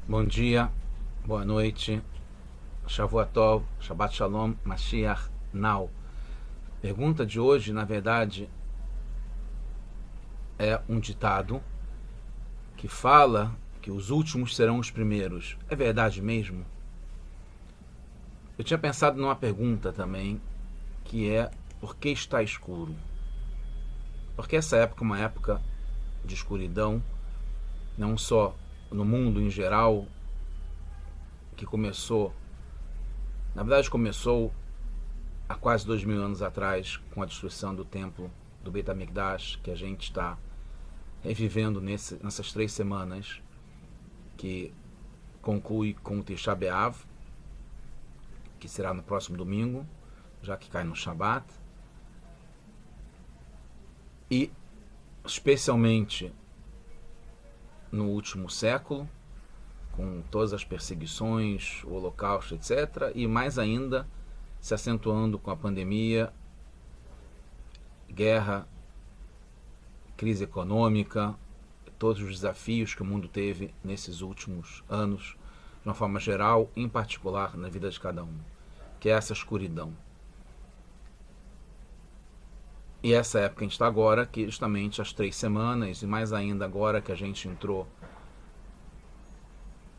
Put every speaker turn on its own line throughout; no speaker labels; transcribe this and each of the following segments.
Bom dia, boa noite, Shavua Tov, Shabbat Shalom, Mashiach Now. Pergunta de hoje, na verdade, é um ditado que fala que os últimos serão os primeiros. É verdade mesmo? Eu tinha pensado numa pergunta também, que é: por que está escuro? Porque essa época é uma época de escuridão, não só no mundo em geral, que começou, na verdade começou há quase 2000 anos atrás, com a destruição do templo do Beit HaMikdash, que a gente está revivendo nessas 3 semanas, que conclui com o Tisha B'Av, que será no próximo domingo, já que cai no Shabat, e especialmente no último século, com todas as perseguições, o Holocausto, etc., e mais ainda se acentuando com a pandemia, guerra, crise econômica, todos os desafios que o mundo teve nesses últimos anos, de uma forma geral, em particular na vida de cada um, que é essa escuridão. E essa época que a gente está agora, que justamente as 3 semanas, e mais ainda agora que a gente entrou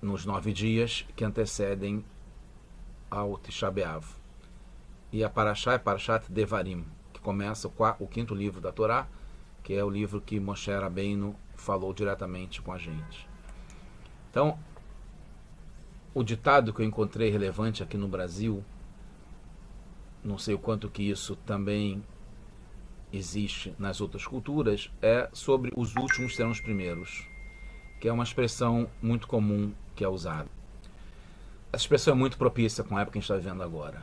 nos 9 dias que antecedem ao Tisha B'Av. E a Parashá é Parashat Devarim, que começa o 5º livro da Torá, que é o livro que Moshe Rabbeinu falou diretamente com a gente. Então, o ditado que eu encontrei relevante aqui no Brasil, não sei o quanto que isso também existe nas outras culturas, é sobre os últimos serão os primeiros, que é uma expressão muito comum que é usada. Essa expressão é muito propícia com a época que a gente está vivendo agora.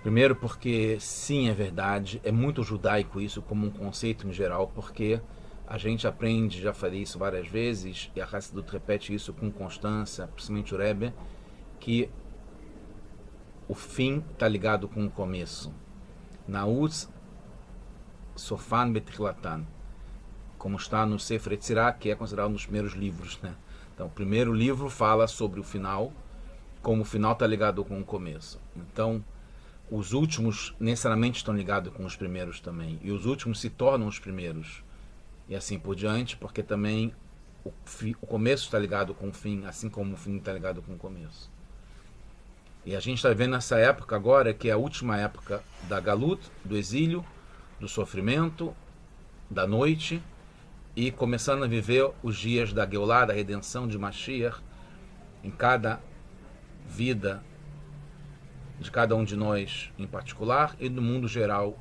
Primeiro porque, sim, é verdade, é muito judaico isso como um conceito em geral, porque a gente aprende, já falei isso várias vezes, e a Hassidut repete isso com constância, principalmente o Rebbe, que o fim está ligado com o começo. Nautz Sofan Betrihlatan, como está no Sefer Yetzirah, que é considerado um dos primeiros livros, né? Então, o primeiro livro fala sobre o final, como o final está ligado com o começo. Então, os últimos necessariamente estão ligados com os primeiros também, e os últimos se tornam os primeiros, e assim por diante, porque também o começo está ligado com o fim, assim como o fim está ligado com o começo. E a gente está vendo essa época agora, que é a última época da Galut, do exílio, do sofrimento, da noite, e começando a viver os dias da Geulah, da redenção de Mashiach, em cada vida de cada um de nós em particular, e do mundo geral,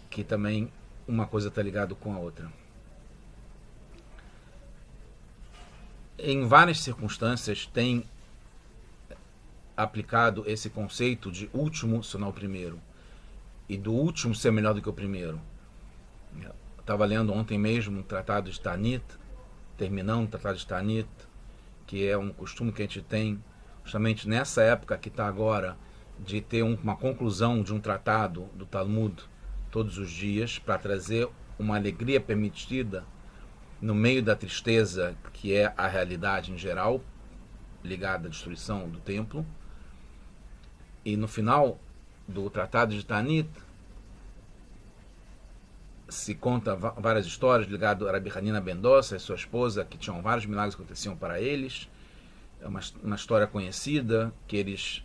que também uma coisa está ligada com a outra. Em várias circunstâncias tem aplicado esse conceito de último se não o primeiro, e do último ser melhor do que o primeiro. Estava lendo ontem mesmo um tratado de Tanit, terminando o tratado de Tanit, que é um costume que a gente tem justamente nessa época que está agora, de ter uma conclusão de um tratado do Talmud todos os dias, para trazer uma alegria permitida no meio da tristeza que é a realidade em geral, ligada à destruição do templo. E no final do tratado de Tanit se conta várias histórias ligadas a Rabi Hanina ben Dossa e sua esposa, que tinham vários milagres que aconteciam para eles. É uma história conhecida, que eles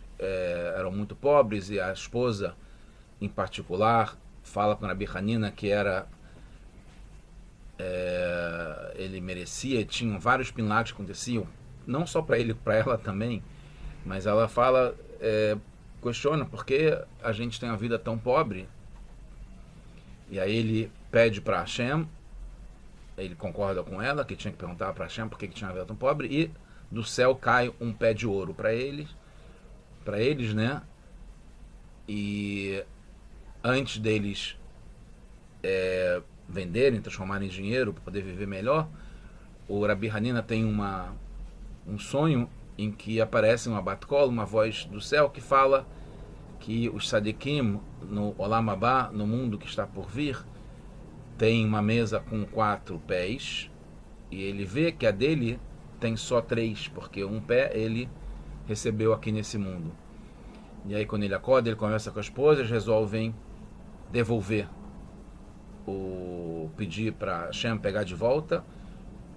eram muito pobres, e a esposa em particular fala com Rabi Hanina que ele merecia, tinham vários milagres que aconteciam, não só para ele, para ela também, mas ela fala, questiona por que a gente tem uma vida tão pobre. E aí ele pede para Hashem, ele concorda com ela, que tinha que perguntar para Hashem por que tinha uma vida tão pobre, e do céu cai um pé de ouro para eles, né? E antes deles venderem, transformarem em dinheiro para poder viver melhor, o Rabi Hanina tem um sonho em que aparece uma bat-kol, uma voz do céu que fala que os Sadikim no Olam Abá, no mundo que está por vir, tem uma mesa com 4 pés, E ele vê que a dele tem só 3, porque um pé ele recebeu aqui nesse mundo. E aí quando ele acorda, ele conversa com a esposa, eles resolvem devolver, pedir para Hashem pegar de volta,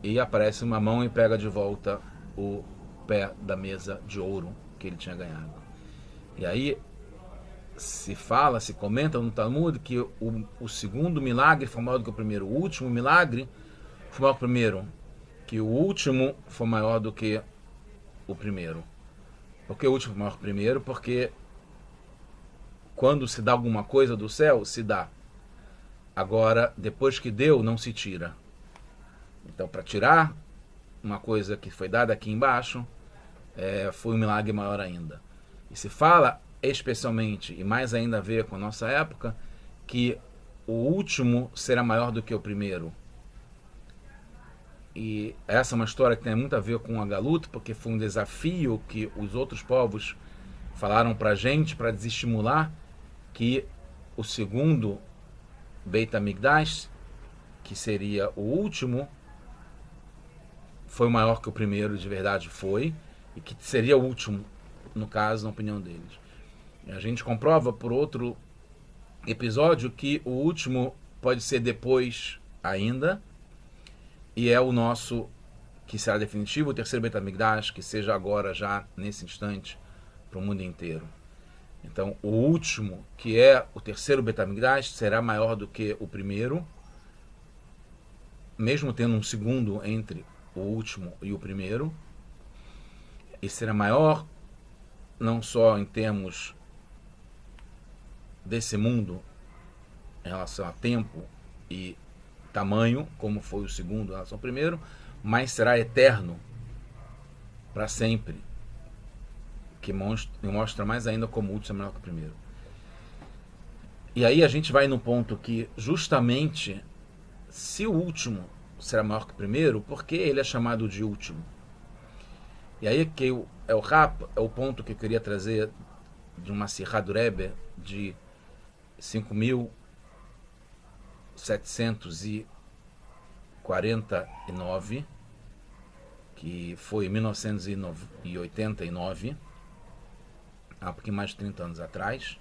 e aparece uma mão e pega de volta o pé da mesa de ouro que ele tinha ganhado. E aí se comenta no Talmud que o segundo milagre foi maior do que o primeiro. O último milagre foi maior do que o primeiro. Que o último foi maior do que o primeiro. Por que o último foi maior que o primeiro? Porque quando se dá alguma coisa do céu, se dá. Agora, depois que deu, não se tira. Então, para tirar uma coisa que foi dada aqui embaixo, foi um milagre maior ainda. E se fala especialmente, e mais ainda a ver com a nossa época, que o último será maior do que o primeiro. E essa é uma história que tem muito a ver com a Galut, porque foi um desafio que os outros povos falaram para a gente, para desestimular que o segundo Beit HaMikdash, que seria o último, foi maior que o primeiro, de verdade foi, e que seria o último, no caso, na opinião deles. A gente comprova por outro episódio que o último pode ser depois ainda, e é o nosso, que será definitivo, o terceiro Beit HaMikdash, que seja agora, já nesse instante, para o mundo inteiro. Então, o último, que é o terceiro Beit HaMikdash, será maior do que o primeiro, mesmo tendo um segundo entre o último e o primeiro, e será maior não só em termos desse mundo em relação a tempo e tamanho, como foi o segundo em relação ao primeiro, mas será eterno para sempre, que mostra mais ainda como o último é melhor que o primeiro. E aí a gente vai no ponto que justamente se o último será maior que o primeiro, por que ele é chamado de último? E aí que é o ponto que eu queria trazer de uma Sirá do Rebbe de 5.749, que foi em 1989, há um pouquinho mais de 30 anos atrás.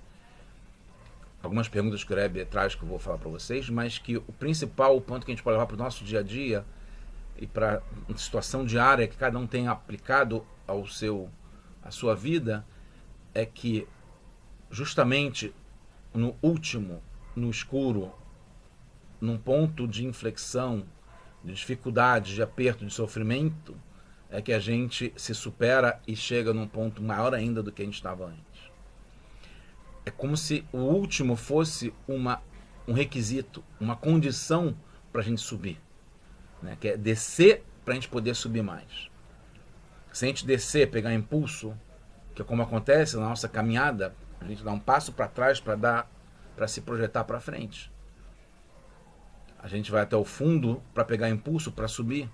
Algumas perguntas que o Rebbe traz que eu vou falar para vocês, mas que o principal ponto que a gente pode levar para o nosso dia a dia e para a situação diária que cada um tem aplicado à sua vida, é que justamente no último, no escuro, num ponto de inflexão, de dificuldade, de aperto, de sofrimento, é que a gente se supera e chega num ponto maior ainda do que a gente estava antes. É como se o último fosse um requisito, uma condição para a gente subir, né? Que é descer para a gente poder subir mais. Se a gente descer, pegar impulso, que é como acontece na nossa caminhada, a gente dá um passo para trás para se projetar para frente. A gente vai até o fundo para pegar impulso para subir.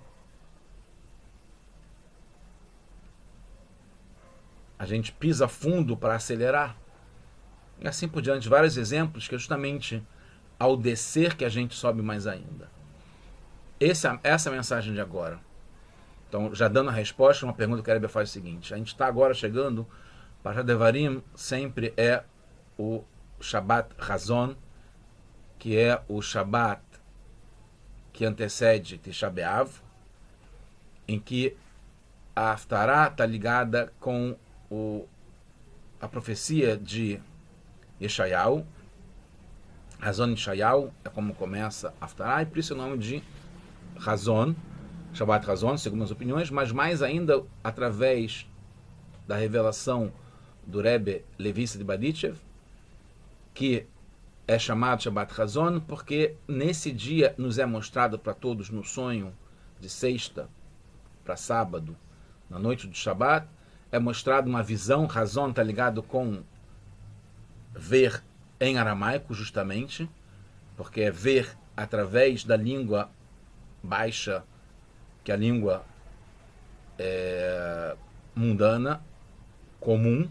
A gente pisa fundo para acelerar. E assim por diante, vários exemplos que é justamente ao descer que a gente sobe mais ainda. Essa é a mensagem de agora. Então, já dando a resposta, uma pergunta que a Rebbe faz é o seguinte: a gente está agora chegando, para Devarim sempre é o Shabbat Hazon, que é o Shabbat que antecede Tisha B'Av, em que a Haftarah está ligada com a profecia de Yeshayahu. Hazon Yeshayahu é como começa a Haftarah, e por isso é o nome de Hazon, Shabbat Hazon, segundo as opiniões, mas mais ainda através da revelação do Rebbe Levisa de Badichev, que é chamado Shabbat Hazon porque nesse dia nos é mostrado para todos no sonho de sexta para sábado, na noite do Shabbat, é mostrado uma visão. Hazon está ligado com ver em aramaico, justamente, porque é ver através da língua baixa, que é a língua mundana, comum,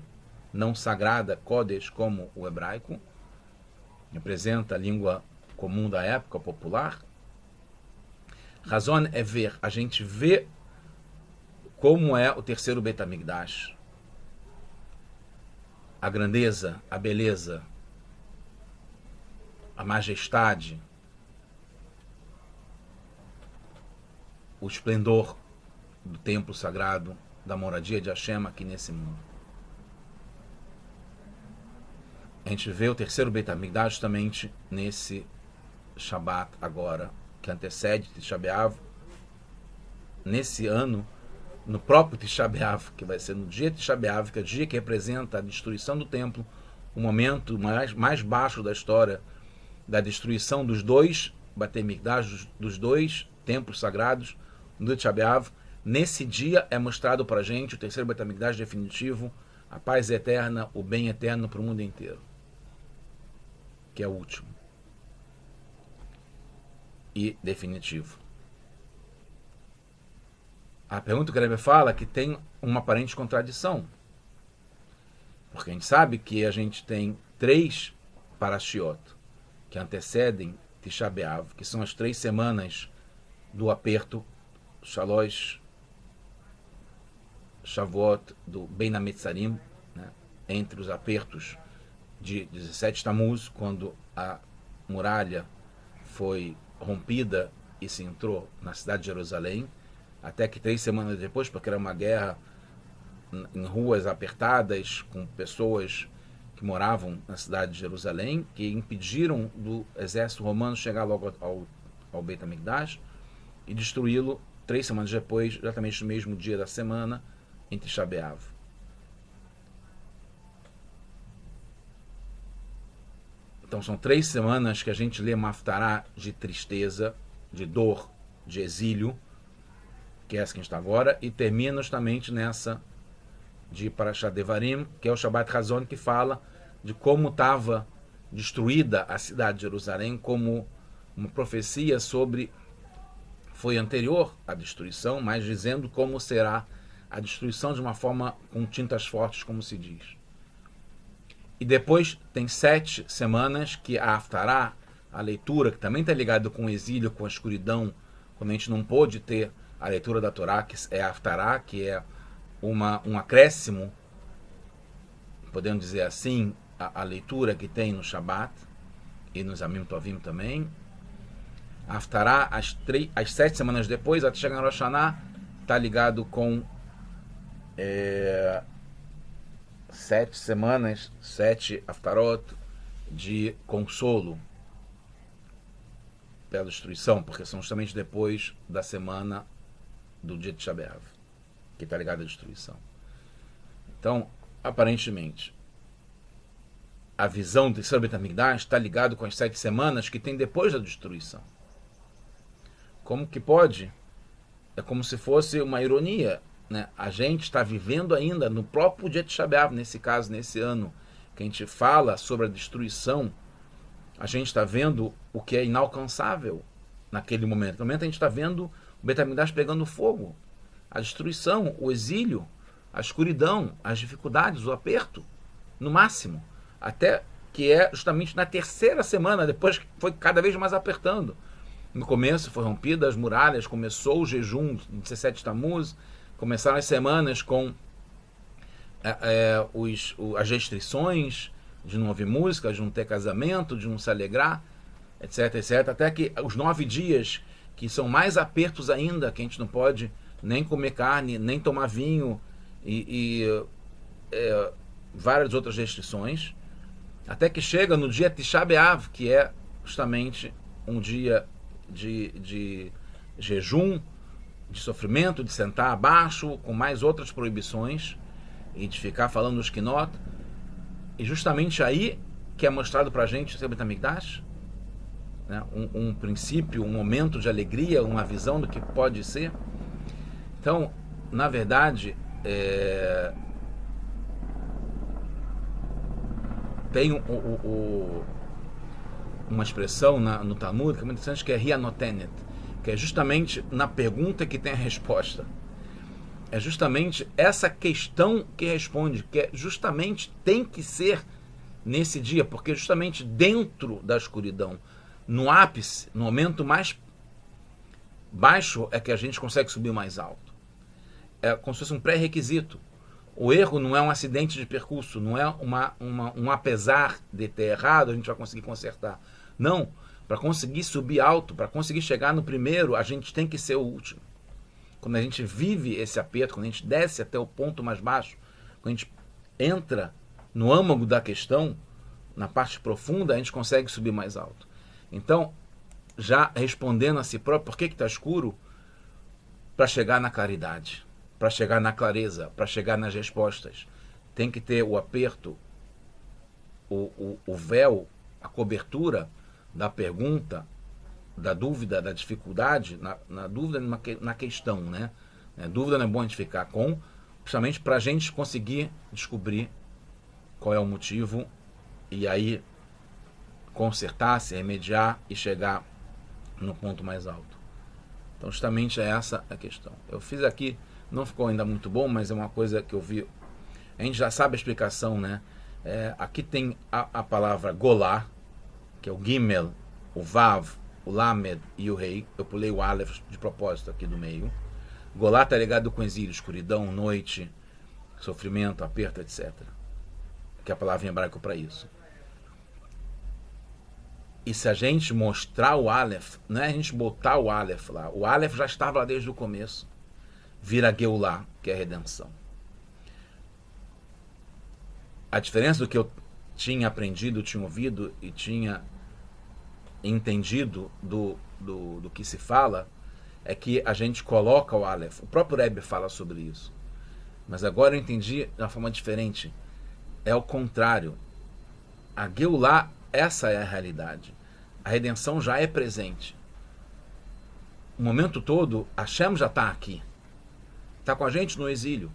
não sagrada, Kodesh, como o hebraico, representa a língua comum da época, popular. Razon é ver. A gente vê como é o terceiro Beit HaMikdash. A grandeza, a beleza, a majestade, o esplendor do templo sagrado, da moradia de Hashem aqui nesse mundo. A gente vê o terceiro Beit HaMikdash justamente nesse Shabat agora, que antecede Tisha B'Av, nesse ano, no próprio Tisha B'Av, que vai ser no dia de Tisha B'Av, que é o dia que representa a destruição do templo, o momento mais baixo da história da destruição dos dois Beit HaMikdash, dos dois templos sagrados, no Tisha B'Av. Nesse dia é mostrado para a gente o terceiro Beit HaMikdash definitivo, a paz eterna, o bem eterno para o mundo inteiro, que é o último e definitivo. A pergunta que o Rebbe fala é que tem uma aparente contradição, porque a gente sabe que a gente tem 3 parashiot que antecedem Tisha B'Av, que são as 3 semanas do aperto, Shalosh Shavuot do Bein HaMetzarim, né, entre os apertos de 17 Tammuz, quando a muralha foi rompida e se entrou na cidade de Jerusalém, até que 3 semanas depois, porque era uma guerra em ruas apertadas, com pessoas que moravam na cidade de Jerusalém, que impediram do exército romano chegar logo ao Beit HaMikdash e destruí-lo 3 semanas depois, exatamente no mesmo dia da semana, em Tisha B'Av. Então são 3 semanas que a gente lê uma haftará de tristeza, de dor, de exílio, que é essa que a gente está agora, e termina justamente nessa de Parashat Devarim, que é o Shabbat Razon, que fala de como estava destruída a cidade de Jerusalém, como uma profecia sobre, foi anterior à destruição, mas dizendo como será a destruição de uma forma com tintas fortes, como se diz. E depois tem 7 semanas que a haftará, a leitura, que também está ligado com o exílio, com a escuridão, quando a gente não pôde ter a leitura da Torá, que é a haftará, que é um acréscimo, podemos dizer assim, a leitura que tem no Shabat e nos Amim Tovim também. A haftará, as 7 semanas depois, até chegar no Rosh Hashanah, está ligado com 7 semanas, 7 haftarot de consolo pela destruição, porque são justamente depois da semana do dia de Tisha B'Av, que está ligado à destruição. Então, aparentemente, a visão do terceiro Beit HaMikdash está ligado com as 7 semanas que tem depois da destruição. Como que pode? É como se fosse uma ironia, né? A gente está vivendo ainda no próprio dia de Tisha B'Av, nesse caso, nesse ano, que a gente fala sobre a destruição, a gente está vendo o que é inalcançável naquele momento. No momento a gente está vendo o Beit HaMikdash pegando fogo, a destruição, o exílio, a escuridão, as dificuldades, o aperto, no máximo. Até que é justamente na 3ª semana, depois que foi cada vez mais apertando. No começo foi rompida as muralhas, começou o jejum de 17 Tammuz, começaram as semanas com as restrições de não ouvir música, de não ter casamento, de não se alegrar, etc, etc. Até que os 9 dias, que são mais apertos ainda, que a gente não pode nem comer carne, nem tomar vinho e várias outras restrições, até que chega no dia Tisha B'Av, que é justamente um dia de jejum, de sofrimento, de sentar abaixo, com mais outras proibições, e de ficar falando nos Kinot. E justamente aí que é mostrado para a gente o Beit HaMikdash, né? Um princípio, um momento de alegria, uma visão do que pode ser. Então, na verdade, tem uma expressão no Talmud que é muito interessante, que é Hianotenet, que é justamente na pergunta que tem a resposta. É justamente essa questão que responde, que é justamente tem que ser nesse dia, porque justamente dentro da escuridão, no ápice, no momento mais baixo é que a gente consegue subir mais alto. É como se fosse um pré-requisito. O erro não é um acidente de percurso, não é um apesar de ter errado, a gente vai conseguir consertar. Não, para conseguir subir alto, para conseguir chegar no primeiro, a gente tem que ser o último. Quando a gente vive esse aperto, quando a gente desce até o ponto mais baixo, quando a gente entra no âmago da questão, na parte profunda, a gente consegue subir mais alto. Então, já respondendo a si próprio, por que está escuro? Para chegar na claridade, para chegar na clareza, para chegar nas respostas. Tem que ter o aperto, o véu, a cobertura da pergunta, da dúvida, da dificuldade, na dúvida, na questão, né? Dúvida não é bom a gente ficar com, justamente para a gente conseguir descobrir qual é o motivo e aí consertar, se remediar e chegar no ponto mais alto. Então, justamente é essa a questão. Eu fiz aqui, não ficou ainda muito bom, mas é uma coisa que eu vi. A gente já sabe a explicação, né? Aqui tem a palavra golá, que é o gimel, o vav, o lamed e o rei. Eu pulei o aleph de propósito aqui do meio. Golá está ligado com exílio, escuridão, noite, sofrimento, aperto, etc. Que é a palavra em hebraico para isso. E se a gente mostrar o aleph, não é a gente botar o aleph lá. O aleph já estava lá desde o começo. Vira Geulá, que é a redenção. A diferença do que eu tinha aprendido, tinha ouvido e tinha entendido do que se fala, é que a gente coloca o aleph. O próprio Rebbe fala sobre isso. Mas agora eu entendi de uma forma diferente. É o contrário. A Geulá, essa é a realidade. A redenção já é presente. O momento todo, Hashem já está aqui. Está com a gente no exílio.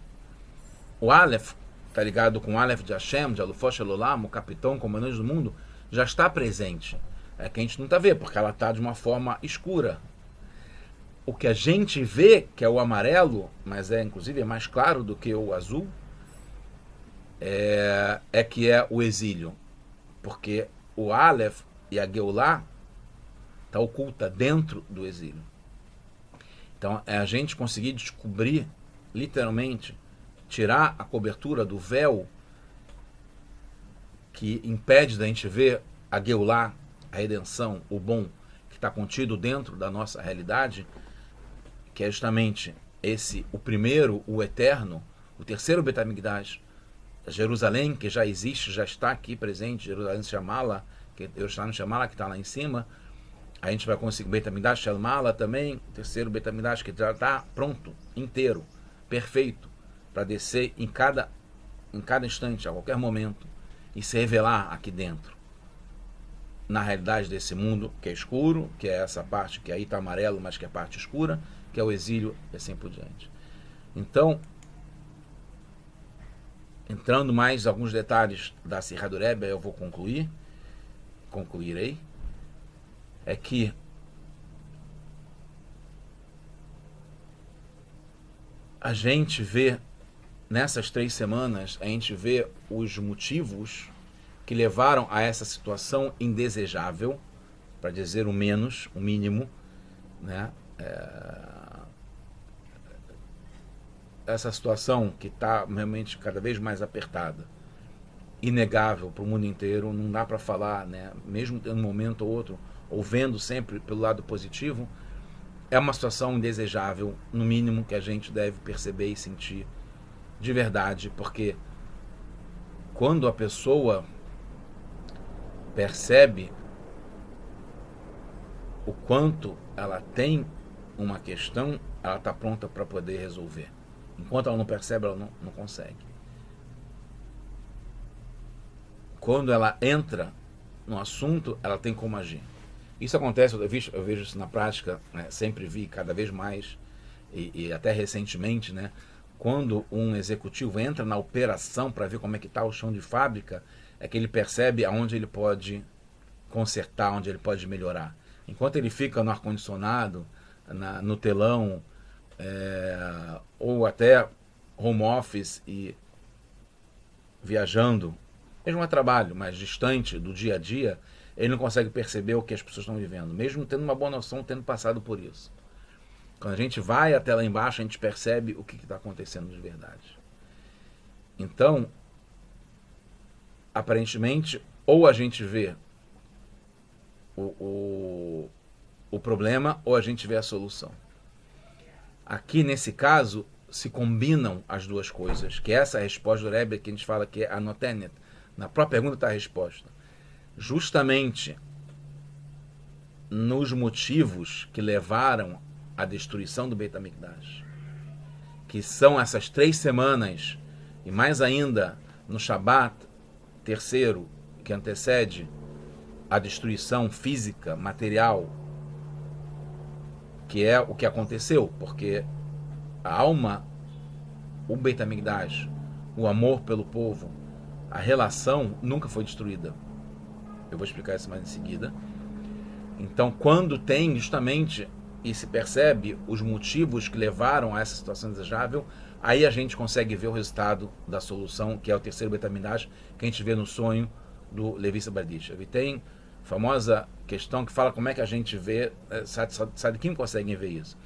O Aleph, está ligado com o Aleph de Hashem, de Alufosh Elolam, o capitão, comandante do mundo, já está presente. É que a gente não está vendo, porque ela está de uma forma escura. O que a gente vê, que é o amarelo, mas inclusive é mais claro do que o azul, é que é o exílio. Porque o Aleph e a Geulá está oculta dentro do exílio. Então é a gente conseguir descobrir, literalmente, tirar a cobertura do véu que impede da gente ver a Geulá, a redenção, o bom que está contido dentro da nossa realidade, que é justamente o primeiro, o eterno, o terceiro Beit HaMikdash, Jerusalém, que já existe, já está aqui presente, Jerusalém Shamala, que Jerusalém Shamala, que está lá em cima. A gente vai conseguir Beit HaMikdash Shamala também, o terceiro Beit HaMikdash, que já está pronto, inteiro, perfeito, para descer em cada instante, a qualquer momento, e se revelar aqui dentro, na realidade desse mundo que é escuro, que é essa parte que aí está amarelo, mas que é a parte escura, que é o exílio e assim por diante. Então, entrando mais alguns detalhes da Sirá do Rebbe, eu vou concluirei, é que a gente vê, nessas 3 semanas, a gente vê os motivos que levaram a essa situação indesejável, para dizer o menos, o mínimo, né? Essa situação que está realmente cada vez mais apertada, inegável para o mundo inteiro, não dá para falar, né? Mesmo em um momento ou outro, ou vendo sempre pelo lado positivo, é uma situação indesejável, no mínimo, que a gente deve perceber e sentir de verdade, porque quando a pessoa percebe o quanto ela tem uma questão, ela está pronta para poder resolver. Enquanto ela não percebe, ela não consegue. Quando ela entra no assunto, ela tem como agir. Isso acontece, eu vejo isso na prática, né? Sempre vi cada vez mais, e até recentemente, né? Quando um executivo entra na operação para ver como é que está o chão de fábrica, é que ele percebe aonde ele pode consertar, onde ele pode melhorar. Enquanto ele fica no ar-condicionado, no telão, ou até home office e viajando, mesmo a trabalho, mas distante do dia a dia, ele não consegue perceber o que as pessoas estão vivendo, mesmo tendo uma boa noção, tendo passado por isso. Quando a gente vai até lá embaixo, a gente percebe o que está acontecendo de verdade. Então, aparentemente, ou a gente vê o problema, ou a gente vê a solução. Aqui, nesse caso, se combinam as duas coisas, que essa é a resposta do Rebbe, que a gente fala que é anotenet. Na própria pergunta está a resposta. Justamente nos motivos que levaram à destruição do Beit HaMikdash, que são essas 3 semanas, e mais ainda no Shabat terceiro, que antecede a destruição física, material, que é o que aconteceu, porque a alma, o Beit HaMikdash, o amor pelo povo, a relação nunca foi destruída. Eu vou explicar isso mais em seguida. Então, quando tem justamente e se percebe os motivos que levaram a essa situação desejável, aí a gente consegue ver o resultado da solução, que é o terceiro Beit HaMikdash, que a gente vê no sonho do Levi Sabadicha. E tem a famosa questão que fala como é que a gente vê, sabe quem consegue ver isso?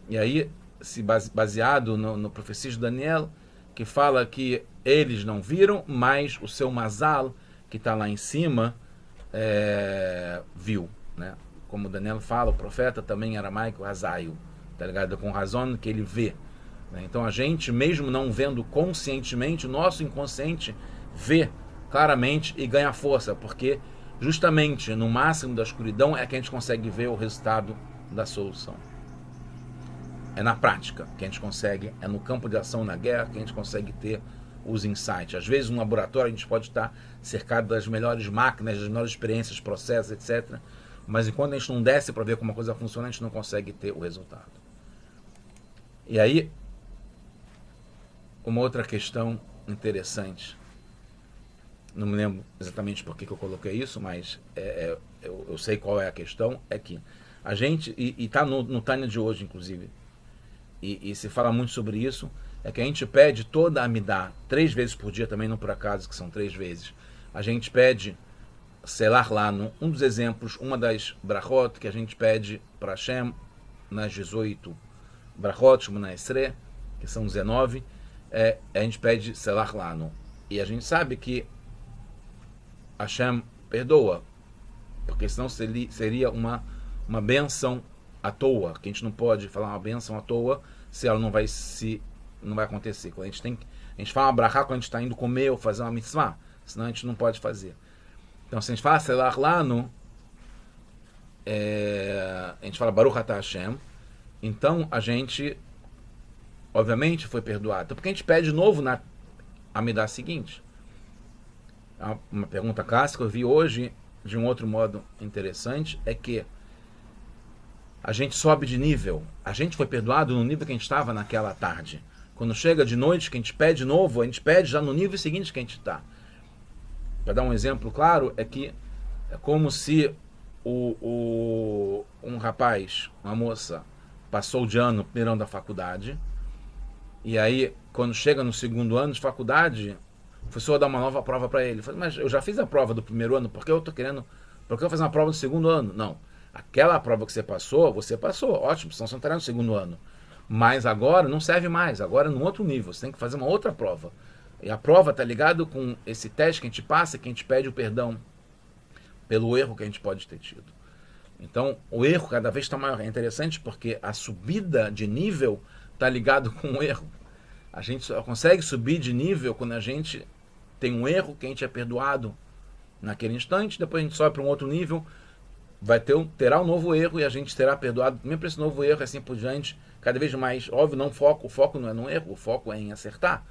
E aí, se baseado no profecia de Daniel, que fala que eles não viram, mas o seu Mazal, que está lá em cima, viu, né? Como Daniel fala, o profeta também em aramaico, Hazaio, tá ligado? Com razão que ele vê, né? Então a gente, mesmo não vendo conscientemente, o nosso inconsciente vê claramente e ganha força, porque justamente no máximo da escuridão é que a gente consegue ver o resultado da solução. É na prática que a gente consegue, é no campo de ação, na guerra, que a gente consegue ter os insights. Às vezes, no laboratório, a gente pode estar cercado das melhores máquinas, das melhores experiências, processos, etc. Mas enquanto a gente não desce para ver como a coisa funciona, a gente não consegue ter o resultado. E aí, uma outra questão interessante, não me lembro exatamente por que eu coloquei isso, mas eu sei qual é a questão, é que a gente, e está no Tânia de hoje, inclusive, e se fala muito sobre isso, é que a gente pede toda a Amidá 3 vezes por dia, também não por acaso, que são 3 vezes. A gente pede Selar Lano, um dos exemplos, uma das brachot que a gente pede para Hashem, nas 18 brachot, Shemona Esrei, que são 19, a gente pede Selar Lano. E a gente sabe que Hashem perdoa, porque senão seria uma bênção à toa, que a gente não pode falar uma bênção à toa se ela não vai acontecer. Quando a gente fala uma brachá quando a gente está indo comer ou fazer uma mitzvah, senão a gente não pode fazer. Então, se a gente fala Selar Lano, a gente fala Baruch Atah Hashem, então a gente, obviamente, foi perdoado. Então, porque a gente pede de novo na Amidah seguinte. Uma pergunta clássica, eu vi hoje, de um outro modo interessante, é que a gente sobe de nível. A gente foi perdoado no nível que a gente estava naquela tarde. Quando chega de noite, que a gente pede de novo, a gente pede já no nível seguinte que a gente está. Para dar um exemplo claro, é que é como se um rapaz, uma moça, passou de ano no primeiro ano da faculdade, e aí, quando chega no segundo ano de faculdade, o professor dá uma nova prova para ele. Fala, mas eu já fiz a prova do primeiro ano, por que eu vou fazer uma prova do segundo ano? Não. Aquela prova que você passou, ótimo, senão você não estará no segundo ano. Mas agora não serve mais, agora é num outro nível, você tem que fazer uma outra prova. E a prova está ligado com esse teste que a gente passa, que a gente pede o perdão pelo erro que a gente pode ter tido. Então, o erro cada vez está maior. É interessante porque a subida de nível está ligado com o erro. A gente só consegue subir de nível quando a gente tem um erro que a gente é perdoado naquele instante, depois a gente sobe para um outro nível, terá um novo erro e a gente será perdoado mesmo para esse novo erro, assim por diante, cada vez mais. Óbvio, o foco não é no erro, o foco é em acertar.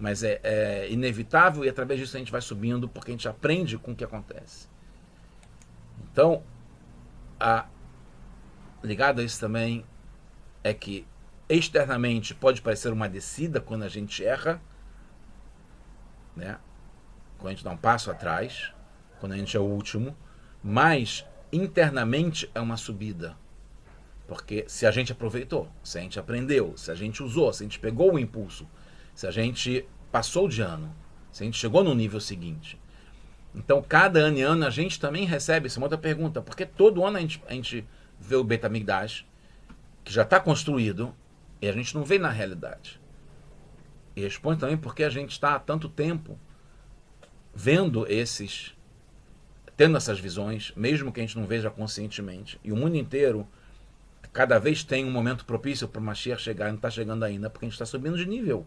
Mas é inevitável e através disso a gente vai subindo porque a gente aprende com o que acontece. Então, ligado a isso também é que externamente pode parecer uma descida quando a gente erra, né? Quando a gente dá um passo atrás, quando a gente é o último, mas internamente é uma subida. Porque se a gente aproveitou, se a gente aprendeu, se a gente usou, se a gente pegou o impulso, se a gente passou de ano, se a gente chegou no nível seguinte. Então, cada ano e ano a gente também recebe, essa é uma outra pergunta, porque todo ano a gente vê o Beit HaMikdash que já está construído e a gente não vê na realidade. E responde também porque a gente está há tanto tempo vendo tendo essas visões, mesmo que a gente não veja conscientemente. E o mundo inteiro cada vez tem um momento propício para o Mashiach chegar, e não está chegando ainda, porque a gente está subindo de nível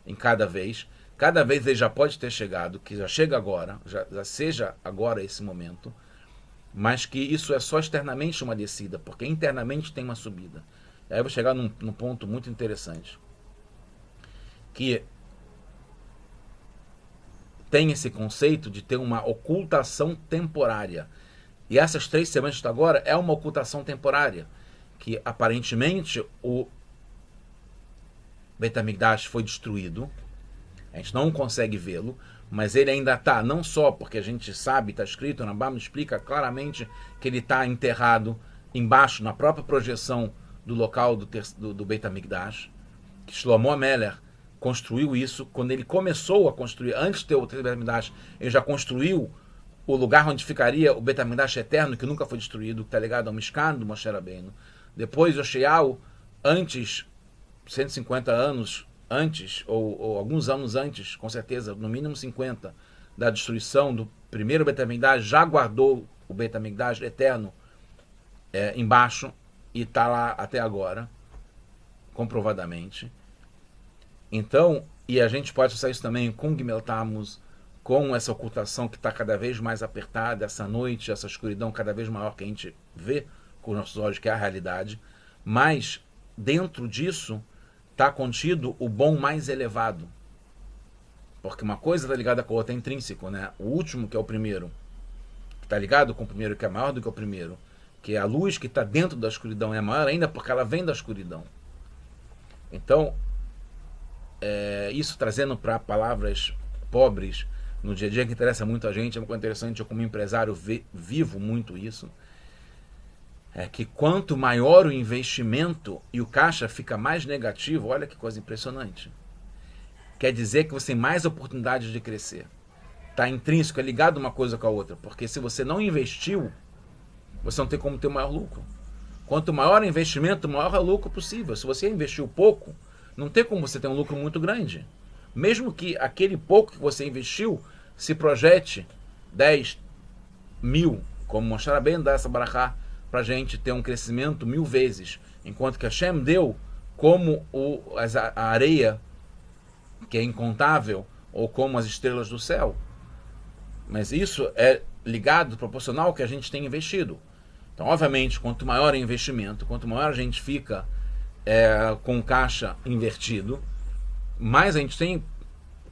em cada vez. Cada vez ele já pode ter chegado, que já chega agora, já seja agora esse momento, mas que isso é só externamente uma descida, porque internamente tem uma subida. E aí eu vou chegar num ponto muito interessante, que tem esse conceito de ter uma ocultação temporária. E essas 3 semanas de agora é uma ocultação temporária, que aparentemente o Beit HaMikdash foi destruído, a gente não consegue vê-lo, mas ele ainda está, não só porque a gente sabe, está escrito, na Bíblia explica claramente que ele está enterrado embaixo, na própria projeção do local do Beit HaMikdash, que Shlomo Ameler construiu isso, quando ele começou a construir, antes de ter o Beit HaMikdash, ele já construiu o lugar onde ficaria o Beit HaMikdash eterno, que nunca foi destruído, que está ligado ao Mishkan do Moshe Rabbeinu. Depois, Yoshiyahu, antes, 150 anos antes, ou alguns anos antes, com certeza, no mínimo 50, da destruição do primeiro Beit HaMikdash, já guardou o Beit HaMikdash eterno embaixo, e está lá até agora, comprovadamente. Então, e a gente pode usar isso também com Gimel Tammuz, com essa ocultação que está cada vez mais apertada, essa noite, essa escuridão cada vez maior que a gente vê com os nossos olhos, que é a realidade, mas dentro disso está contido o bom mais elevado. Porque uma coisa está ligada com a outra, é intrínseco, né? O último, que é o primeiro, que está ligado com o primeiro, que é maior do que o primeiro, que é a luz que está dentro da escuridão, é maior ainda porque ela vem da escuridão. Então, isso trazendo para palavras pobres, no dia a dia, que interessa muito a gente, é uma coisa interessante, eu como empresário vivo muito isso, é que quanto maior o investimento e o caixa fica mais negativo, olha que coisa impressionante. Quer dizer que você tem mais oportunidades de crescer. Está intrínseco, é ligado uma coisa com a outra, porque se você não investiu, você não tem como ter o maior lucro. Quanto maior o investimento, maior é o lucro possível. Se você investiu pouco, não tem como você ter um lucro muito grande. Mesmo que aquele pouco que você investiu se projete 10 mil, como Moshe Rabbeinu dá essa barachá, para a gente ter um crescimento 1000 vezes, enquanto que Hashem deu como a areia, que é incontável, ou como as estrelas do céu. Mas isso é ligado, proporcional ao que a gente tem investido. Então, obviamente, quanto maior é o investimento, quanto maior a gente fica com o caixa invertido, mais a gente tem,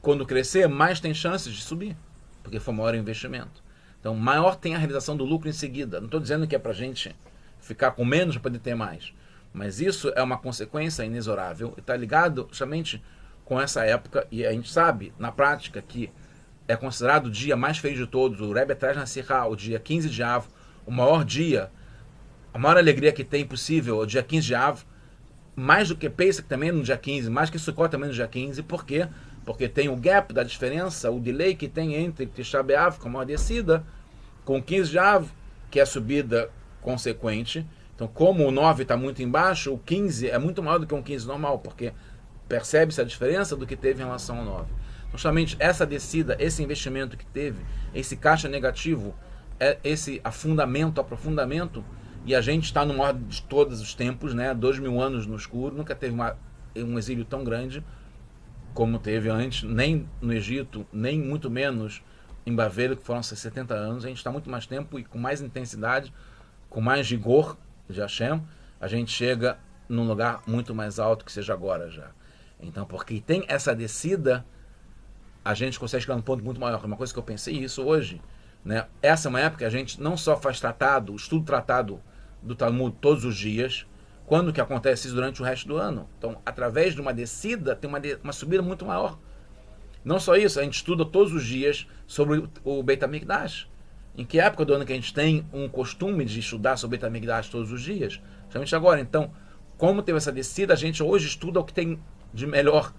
quando crescer, mais tem chances de subir, porque foi maior o investimento. Então, maior tem a realização do lucro em seguida. Não estou dizendo que é para a gente ficar com menos para poder ter mais. Mas isso é uma consequência inexorável e está ligado justamente com essa época. E a gente sabe, na prática, que é considerado o dia mais feliz de todos. O Rebbe traz na Sirá, o dia 15 de Av, o maior dia, a maior alegria que tem possível, o dia 15 de Av, mais do que Pesach também no dia 15, mais que Sukkot também no dia 15. Por quê? Porque tem o gap da diferença, o delay que tem entre Tisha B'Av, com a maior descida, com 15 de Av, que é a subida consequente. Então, como o 9 está muito embaixo, o 15 é muito maior do que um 15 normal, porque percebe-se a diferença do que teve em relação ao 9. Então, justamente essa descida, esse investimento que teve, esse caixa negativo, esse aprofundamento, e a gente está no maior de todos os tempos, né? 2000 anos no escuro, nunca teve um exílio tão grande como teve antes, nem no Egito, nem muito menos em Bavel, que foram 70 anos. A gente está muito mais tempo e com mais intensidade, com mais rigor de Hashem, a gente chega num lugar muito mais alto que seja agora já. Então, porque tem essa descida, a gente consegue chegar num ponto muito maior. Uma coisa que eu pensei isso hoje, né? Essa é uma época que a gente não só faz estudo tratado do Talmud todos os dias, quando que acontece isso durante o resto do ano. Então, através de uma descida, tem uma subida muito maior. Não só isso, a gente estuda todos os dias sobre o Beit HaMikdash. Em que época do ano que a gente tem um costume de estudar sobre o Beit HaMikdash todos os dias? Justamente agora. Então, como teve essa descida, a gente hoje estuda o que tem de melhor,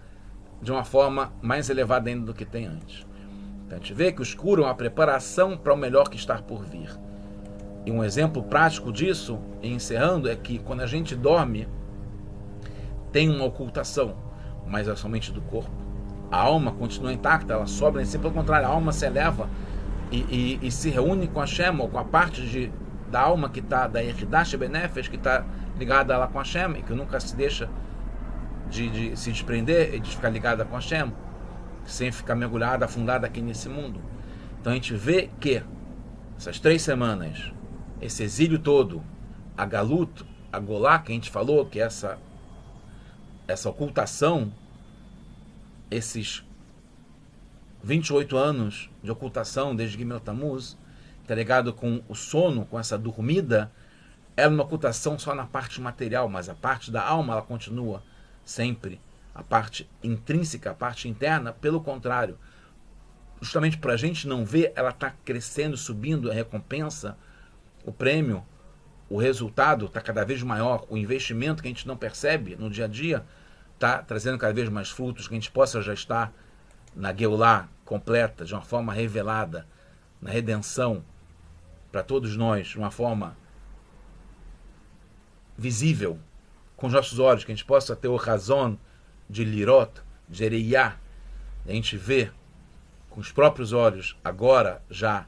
de uma forma mais elevada ainda do que tem antes. Então, a gente vê que o escuro é uma preparação para o melhor que está por vir. E um exemplo prático disso, encerrando, é que quando a gente dorme, tem uma ocultação, mas é somente do corpo. A alma continua intacta, ela sobe, pelo contrário, a alma se eleva e se reúne com a Hashem, ou com a parte da alma que está, da Yehidash Benefesh, que está ligada lá com a Hashem, e que nunca se deixa de se desprender e de ficar ligada com a Hashem, sem ficar mergulhada, afundada aqui nesse mundo. Então a gente vê que essas 3 semanas, esse exílio todo, a Galut, a Golá, que a gente falou, que é essa ocultação, esses 28 anos de ocultação desde Gimel Tammuz, está ligado com o sono, com essa dormida, é uma ocultação só na parte material, mas a parte da alma, ela continua sempre, a parte intrínseca, a parte interna, pelo contrário, justamente para a gente não ver, ela está crescendo, subindo, a recompensa, o prêmio, o resultado está cada vez maior, o investimento que a gente não percebe no dia a dia está trazendo cada vez mais frutos, que a gente possa já estar na Geulá completa, de uma forma revelada, na redenção para todos nós, de uma forma visível, com os nossos olhos, que a gente possa ter o razão de Lirot, de Ereiá, a gente vê com os próprios olhos, agora já,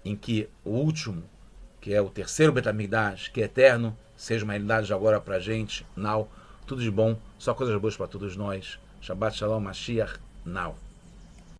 em que o último, que é o terceiro Beit HaMikdash, que é eterno, seja uma realidade de agora para a gente, now, tudo de bom, só coisas boas para todos nós. Shabbat Shalom, Mashiach, now.